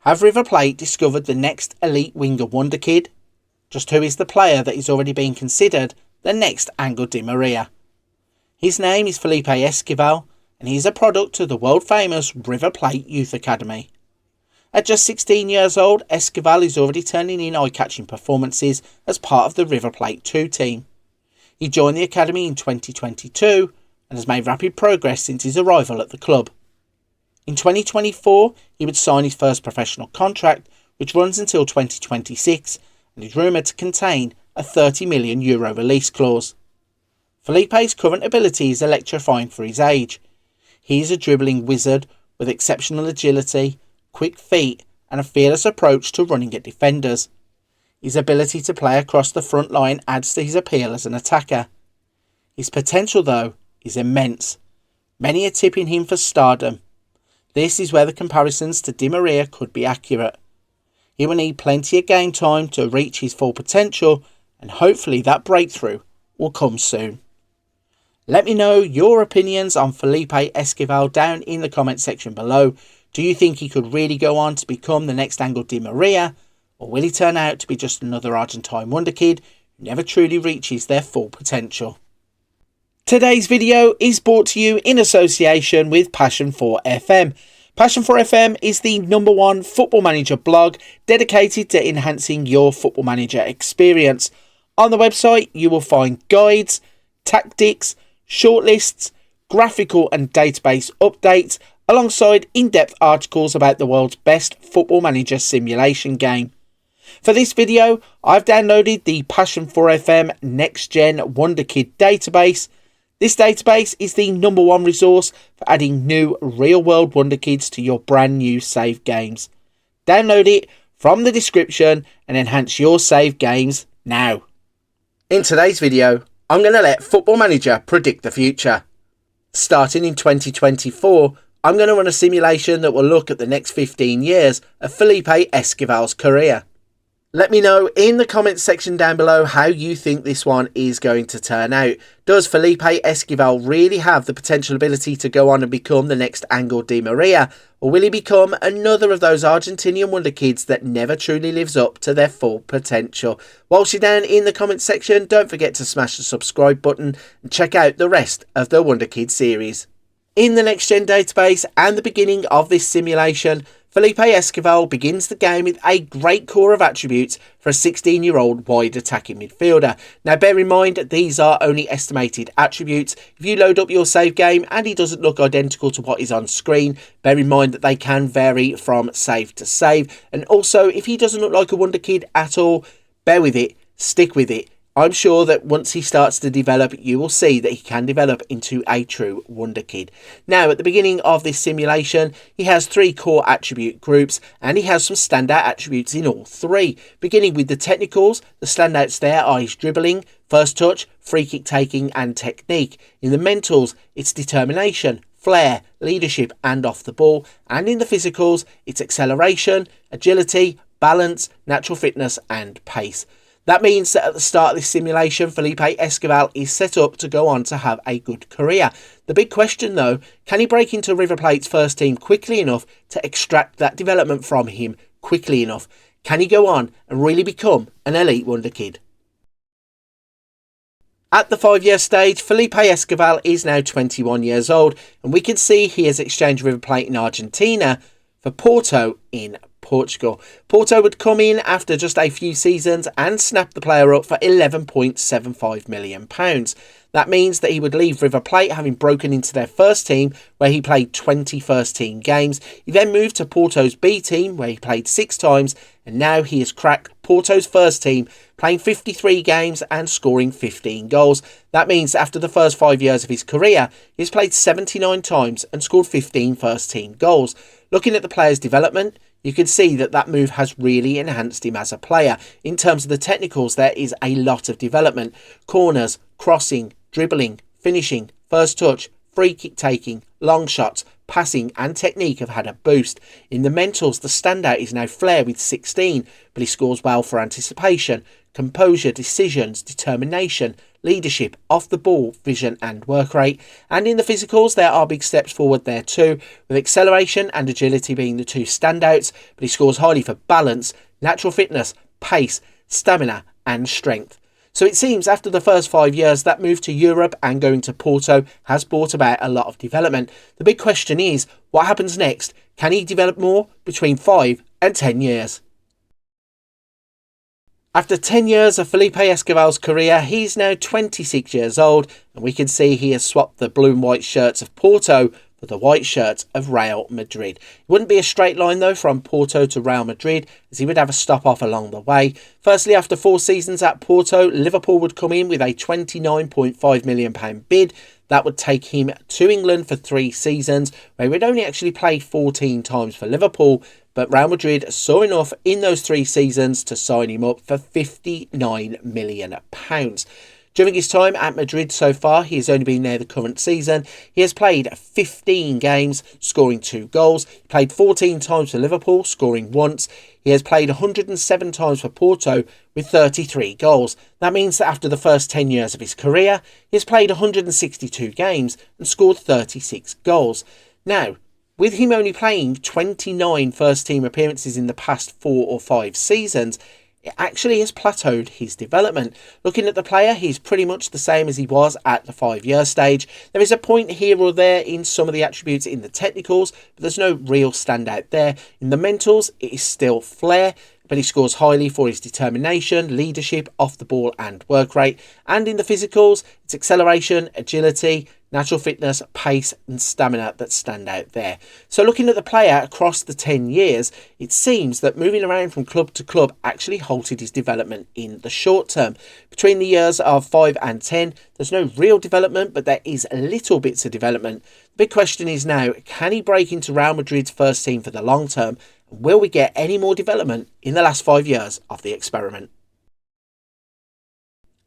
Have River Plate discovered the next elite winger wonderkid? Just who is the player that is already being considered the next Angel Di Maria? His name is Felipe Esquivel, and he is a product of the world famous River Plate Youth Academy. At just 16 years old, Esquivel is already turning in eye-catching performances as part of the River Plate 2 team. He joined the academy in 2022 and has made rapid progress since his arrival at the club. In 2024, he would sign his first professional contract, which runs until 2026 and is rumoured to contain a €30 million release clause. Felipe's current ability is electrifying for his age. He is a dribbling wizard with exceptional agility, quick feet and a fearless approach to running at defenders. His ability to play across the front line adds to his appeal as an attacker. His potential, though, is immense. Many are tipping him for stardom. This is where the comparisons to Di Maria could be accurate. He will need plenty of game time to reach his full potential, and hopefully that breakthrough will come soon. Let me know your opinions on Felipe Esquivel down in the comment section below. Do you think he could really go on to become the next Angel Di Maria, or will he turn out to be just another Argentine Wonderkid who never truly reaches their full potential? Today's video is brought to you in association with Passion4FM. Passion4FM is the #1 football manager blog dedicated to enhancing your football manager experience. On the website you will find guides, tactics, shortlists, graphical and database updates, alongside in-depth articles about the world's best football manager simulation game. For this video, I've downloaded the Passion4FM Nextgen Wonderkid database. This database is the #1 resource for adding new real-world Wonderkids to your brand new save games. Download it from the description and enhance your save games now. In today's video, I'm going to let Football Manager predict the future. Starting in 2024, I'm going to run a simulation that will look at the next 15 years of Felipe Esquivel's career. Let me know in the comments section down below how you think this one is going to turn out. Does Felipe Esquivel really have the potential ability to go on and become the next Angel Di Maria? Or will he become another of those Argentinian Wonderkids that never truly lives up to their full potential? Whilst you're down in the comments section, don't forget to smash the subscribe button and check out the rest of the Wonderkid series. In the Next Gen database and the beginning of this simulation, Felipe Esquivel begins the game with a great core of attributes for a 16-year-old wide attacking midfielder. Now bear in mind these are only estimated attributes. If you load up your save game and he doesn't look identical to what is on screen, bear in mind that they can vary from save to save. And also if he doesn't look like a Wonderkid at all, bear with it, stick with it. I'm sure that once he starts to develop, you will see that he can develop into a true Wonderkid. Now, at the beginning of this simulation, he has 3 core attribute groups, and he has some standout attributes in all 3. Beginning with the technicals, the standouts there are his dribbling, first touch, free kick taking, and technique. In the mentals, it's determination, flair, leadership, and off the ball. And in the physicals, it's acceleration, agility, balance, natural fitness, and pace. That means that at the start of this simulation, Felipe Esquivel is set up to go on to have a good career. The big question though, can he break into River Plate's first team quickly enough to extract that development from him quickly enough? Can he go on and really become an elite Wonderkid? At the 5-year stage, Felipe Esquivel is now 21 years old, and we can see he has exchanged River Plate in Argentina for Porto in Portugal. Porto would come in after just a few seasons and snap the player up for £11.75 million. That means that he would leave River Plate having broken into their first team, where he played 20 first team games. He then moved to Porto's B team, where he played 6 times, and now he has cracked Porto's first team, playing 53 games and scoring 15 goals. That means after the first 5 years of his career, he's played 79 times and scored 15 first team goals. Looking at the player's development, you can see that that move has really enhanced him as a player. In terms of the technicals, there is a lot of development. Corners, crossing, dribbling, finishing, first touch, free kick taking, long shots, passing and technique have had a boost. In the mentals, the standout is now Flair with 16, but he scores well for anticipation, composure, decisions, determination, leadership, off the ball, vision and work rate. And in the physicals, there are big steps forward there too, with acceleration and agility being the two standouts, but he scores highly for balance, natural fitness, pace, stamina and strength. So it seems after the first 5 years, that move to Europe and going to Porto has brought about a lot of development. The big question is, what happens next? Can he develop more between 5 and 10 years? After 10 years of Felipe Esquivel's career, he's now 26 years old, and we can see he has swapped the blue and white shirts of Porto for the white shirts of Real Madrid. It wouldn't be a straight line though from Porto to Real Madrid, as he would have a stop off along the way. Firstly, after 4 seasons at Porto, Liverpool would come in with a £29.5 million bid. That would take him to England for 3 seasons, where he would only actually play 14 times for Liverpool, but Real Madrid saw enough in those 3 seasons to sign him up for £59 million. During his time at Madrid so far, he has only been there the current season. He has played 15 games, scoring 2 goals. He played 14 times for Liverpool, scoring once. He has played 107 times for Porto with 33 goals. That means that after the first 10 years of his career, he has played 162 games and scored 36 goals. Now, with him only playing 29 first team appearances in the past 4 or 5 seasons, it actually has plateaued his development. Looking at the player, he's pretty much the same as he was at the 5-year stage. There is a point here or there in some of the attributes in the technicals, but there's no real standout there. In the mentals, it is still flair, but he scores highly for his determination, leadership, off the ball and work rate. And in the physicals, it's acceleration, agility, natural fitness, pace and stamina that stand out there. So looking at the player across the 10 years, it seems that moving around from club to club actually halted his development in the short term. Between the years of 5 and 10, there's no real development, but there is little bits of development. The big question is now, can he break into Real Madrid's first team for the long term? And will we get any more development in the last 5 years of the experiment?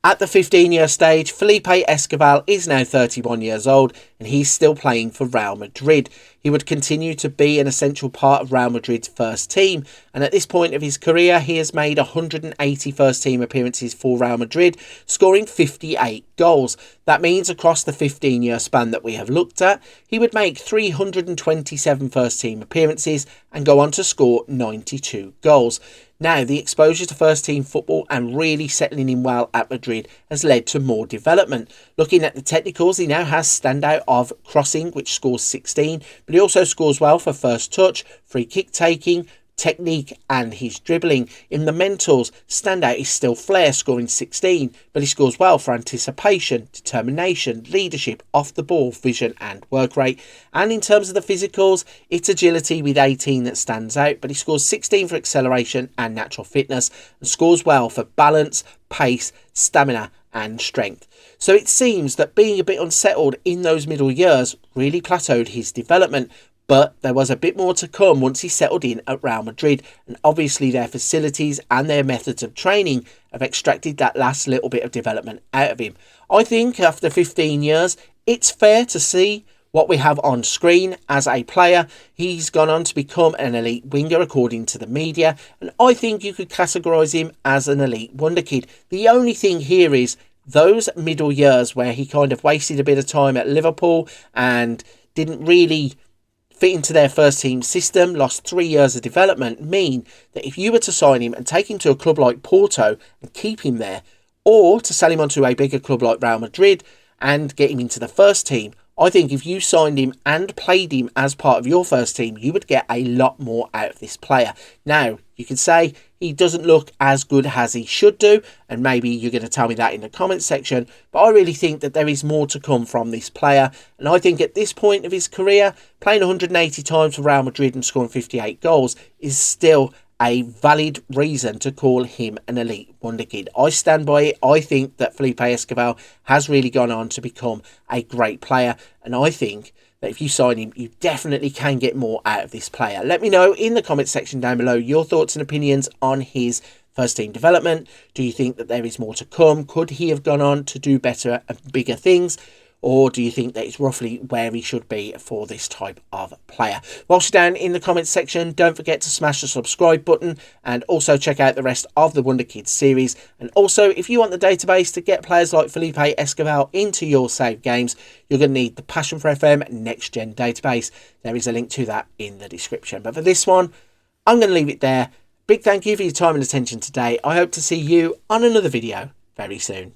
At the 15-year stage, Felipe Esquivel is now 31 years old and he's still playing for Real Madrid. He would continue to be an essential part of Real Madrid's first team, and at this point of his career he has made 180 first team appearances for Real Madrid, scoring 58 goals. That means across the 15-year span that we have looked at, he would make 327 first team appearances and go on to score 92 goals. Now, the exposure to first-team football and really settling in well at Madrid has led to more development. Looking at the technicals, he now has standout of crossing, which scores 16, but he also scores well for first touch, free kick taking, technique and his dribbling. In the mentals, standout is still flair, scoring 16, but he scores well for anticipation, determination, leadership, off the ball, vision and work rate. And in terms of the physicals, it's agility with 18 that stands out, but he scores 16 for acceleration and natural fitness and scores well for balance, pace, stamina and strength. So it seems that being a bit unsettled in those middle years really plateaued his development. But there was a bit more to come once he settled in at Real Madrid, and obviously their facilities and their methods of training have extracted that last little bit of development out of him. I think after 15 years, it's fair to see what we have on screen as a player. He's gone on to become an elite winger according to the media, and I think you could categorise him as an elite wonderkid. The only thing here is those middle years where he kind of wasted a bit of time at Liverpool and didn't really fit into their first team system, lost 3 years of development, mean that if you were to sign him and take him to a club like Porto and keep him there, or to sell him onto a bigger club like Real Madrid and get him into the first team, I think if you signed him and played him as part of your first team, you would get a lot more out of this player. Now, you could say he doesn't look as good as he should do, and maybe you're going to tell me that in the comments section, but I really think that there is more to come from this player, and I think at this point of his career, playing 180 times for Real Madrid and scoring 58 goals is still a valid reason to call him an elite wonderkid. I stand by it. I think that Felipe Esquivel has really gone on to become a great player, and I think that if you sign him, you definitely can get more out of this player. Let me know in the comments section down below your thoughts and opinions on his first team development. Do you think that there is more to come? Could he have gone on to do better and bigger things? or do you think that it's roughly where he should be for this type of player? Whilst you're down in the comments section, don't forget to smash the subscribe button and also check out the rest of the Wonderkid series. And also, if you want the database to get players like Felipe Esquivel into your save games, you're going to need the Passion4FM Nextgen database. There is a link to that in the description. But for this one, I'm going to leave it there. Big thank you for your time and attention today. I hope to see you on another video very soon.